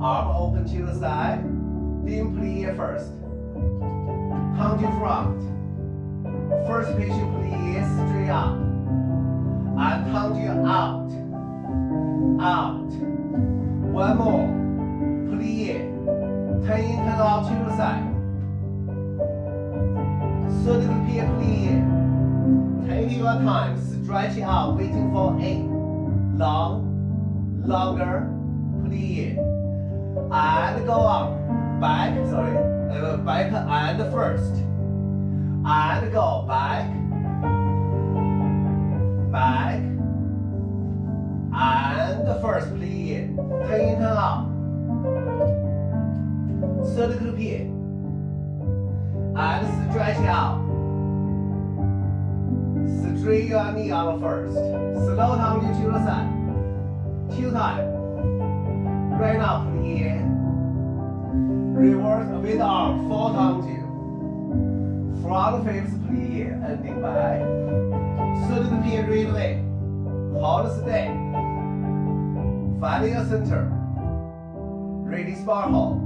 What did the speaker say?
Arm open to the side. Dim plie first. Come to front. First patient plie straight up. And come to out. Out. One more. Plie. Turn in, turn out to the side. Third plie plie. Take your time. Stretch out. Waiting for 8. Longer. Plie. And go up. Back and first. And go back. And first plie. Turn in, turn out. Third plie. And stretch out. Straight your knee on first. Slow down to the side. 2 times. Right now, plie. Reverse with arm, 4 times 2. Front face plie, ending back. Third plie right away. Hold stay. Find your center. Ready, spar hold.